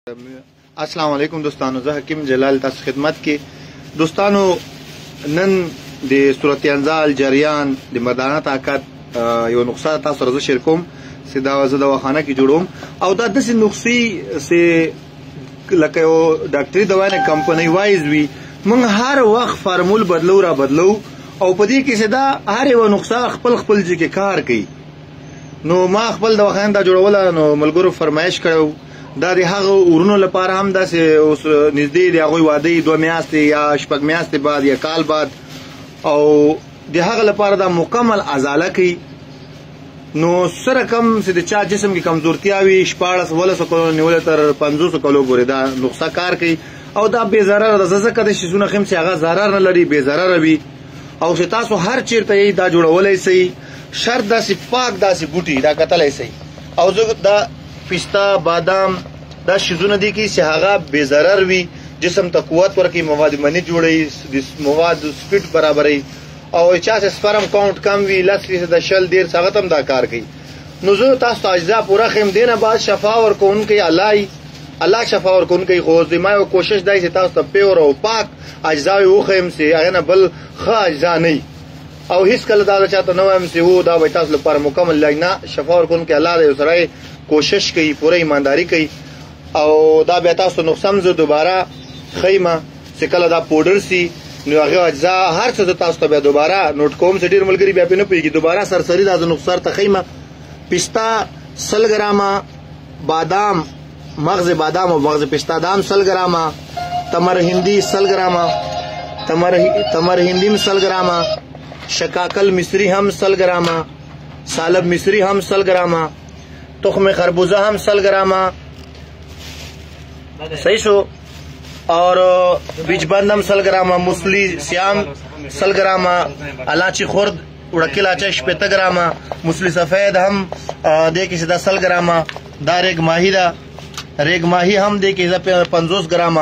अस्सलाम वालेकुम दोस्तانو زه حکیم جلال تاسو خدمت کې دوستانو نن د صورت انزال جریان د مردانه طاقت یو نقصه تاسو سره شیر کوم چې دا زه دواخانه کې جوړوم او دا داسې نقصې چې لکه یو ډاکټري دوا نه کمپنۍ وایز وي موږ هر وخت فارمول بدلو را بدلو او په دې کې چې دا هر یو نقصه خپل خپل ځکه کار کوي. نو ما خپل دواخانه دا جوړوله نو ملګرو فرمایش کړو دا د هغه ورونو لپاره هم داسې اوس نږدې د هغوی واده 2 میاشتې یا 6 میاشتې بعد یا کال بعد او د هغه لپاره دا مکمل ازاله کوي. نو سره کم چې د چا جسم کې کمزورتیا وي 14 کلو نیولې تر 500 کلو پورې دا نقصه کار کوي او دا بې ضرره ده. زه ځکه د شیزونه ښیم چې هغه ضرر نه لري بې ضرره وي او چې تاسو هر چیرته یې دا جوړولی سئ شرط داسې پاک داسې بوټي دا کتلی سئ او زه دا پستا بادام دا شیزونه دي کې چې هغه بې ضرر وي جسم ته قوت ورکوي مواد مني جوړوي د مواد سپیډ برابروي او چا چې سپرم کاونټ کم وي 10% شل دیر هغه هم دا کار کوي. نو زه تاسو ته اجزا پوره ښیم دې نه بعد شفا ورکوونکی الله شفا ورکوونکی خو زما یو کوشش دی چې تاسو ته پیور او پاک اجزا وښیم چې هغه نه بل ښه اجزا نه او هیڅ کله دا چاته نه وایم چې هو دا به تاسو لپاره مکمل لاینا شفا ورکوونکی الله دی سره کوشش کوي پوره ایمانداری کوي او دا بیا تاسو نقصان زه دوباره خیمه چې کله دا پودر سي نو هغه اجزا هر څه تاسو ته بیا دوباره نوٹ کوم چې ډیر ملګری بیا نه پیږي دوباره سرسری دا نقصان ته خیمه پستا 100 ګرامه بادام مغز بادام او مغز پستا دام 100 ګرامه تمر هندی 100 ګرامه تمر هندی 100 ګرامه شکاکل مصری هم 100 ګرامه سالب مصری هم 100 ګرامه تخم خربوزہ हम 100 ग्राम सही सो और बीज बंद हम 100 ग्राम मूसली श्याम 100 ग्राम इलायची खुर्द उड़की इलायची 50 ग्राम मूसली सफेद हम दे के सीधा 100 ग्राम दा रेग माही हम दे के 50 ग्राम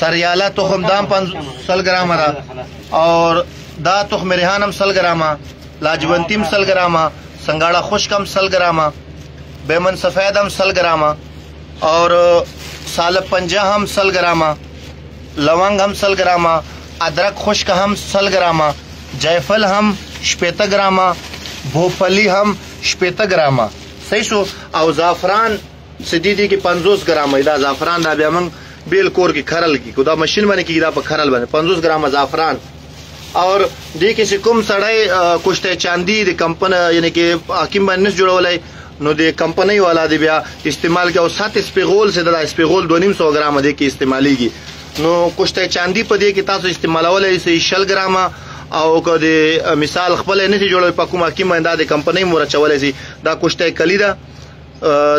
सरियाला तुखम दाम 100 ग्राम और दा तुखम रेहान हम 100 ग्राम लाजवंती 100 ग्राम संगाड़ा खुश्क हम 100 ग्राम बेमन सफ़ेद हम 100 ग्राम और सालब पंजा हम 100 ग्राम लवंग हम 100 ग्राम अदरक खुश्क हम 100 ग्राम जायफल हम 50 ग्राम भोफली हम 50 ग्राम सही सो और ज़ाफ़रान सदीदी की 50 ग्राम इदा ज़ाफ़रान दा बया मंग बेल कोर की खरल की खुदा मशीन बने की इदा पर खरल बने 50 ग्राम ज़ाफ़रान और दी किसी कुम सड़ाई कुश्ते चांदी दी कंपनी यानी कि हकीम बनस जुड़वले नो दे कंपनी वाला दे बया इस्तेमाल किया और 7 स्पेगोल से दा स्पेगोल 200 ग्राम दे की इस्तेमाली की नो कुश्ते चांदी पर दे की तासो इस्तेमाल वाले इसे 100 ग्राम او که د مثال خپل نه سي جوړول په کومه کې مندا د کمپنۍ مور چولې سي دا کوشته کلی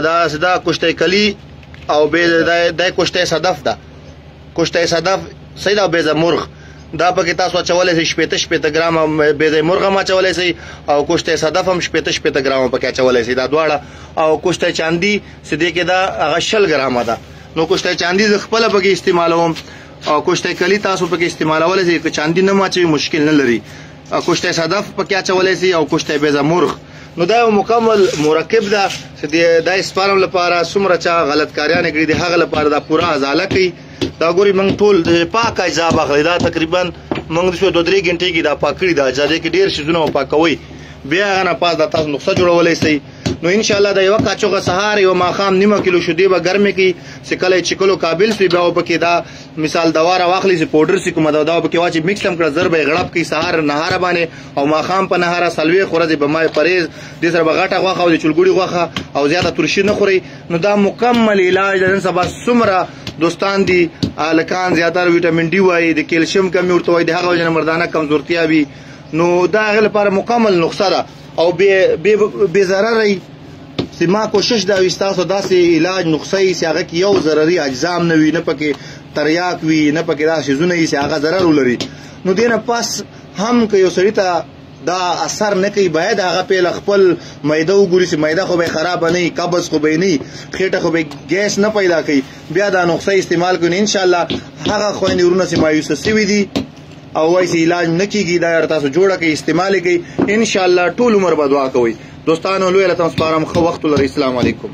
دا صدا کوشته کلی او به د کوشته صدف دا کوشته صدف سیدا به مرغ دا پکې تاسو چولې سي 50 ګرام به مرغ ما چولې سي او کوشته صدف هم 50 ګرام پکې چولې سي دا دواړه او کوشته چاندي سدي کې دا غشل ګرام ده. نو کوشته چاندي خپل پکې استعمالوم او کوشته کلی تاسو پکې استعمالول سي چې چاندي نه ماچوي مشکل نه لري کوشته صدف پکې چولې سي او کوشته به مرغ نو دا مکمل مرکب ده چې د اسپارم لپاره څومره چا غلط کاریان کړی د هغه لپاره دا پورا ازاله کوي. دا ګوري موږ ټول پاک اجزا باغلی دا تقریبا موږ د 2-3 غنټې کې دا پاکړی دا اجزا کې ډیر شیزونه پاکوي بیا غنه پاس د تاسو نقصه جوړولای سي. نو ان شاء الله دا یو کاچوغه سهار یو ماخام نیمه کیلو شودي به ګرمه کې سکلې چکلو قابل سي بیا وبکې دا مثال دواره واخلي سي پاوډر سي کومه دا وبکې واچي مکس هم کړ ضرب غړپ کې سهار نهار باندې او ماخام په نهار سلوي خورځي به مای پرهیز د سره بغټه غوخه او د چلګوړي غوخه او زیاته ترشي نه خوري. نو دا مکمل علاج د سبا سمره دوستان دي الکان زیاتره وټامین ډي وای د کیلشیم کمی ورته وای د هغه وجه مردانه کمزورتیا وي نو دا غل لپاره مکمل نقصه ده او به ضرر ما کوشش دا وستاسو داسې علاج نقصې سي هغه کې یو ضرري اجزام نه وي نه پکې تریاک وي نه پکې دا شیزونه یې سي هغه ضرر ولري. نو دینه پس هم که یو سړی ته دا اثر نه کوي باید هغه په خپل معده وګوري چې معده خو به خراب نه قبض خو به نه خېټه خو به ګیس نه پیدا کوي بیا دا نقصې استعمال کوي ان شاء الله هغه خو نه ورونه سي مایوس سي دي او وایي علاج نه کیږي دا تاسو جوړه کوي استعمال کوي ان شاء الله ټول عمر به دعا کوي. دوستانو لوی له تاسو سپارم خو وخت لري. السلام علیکم.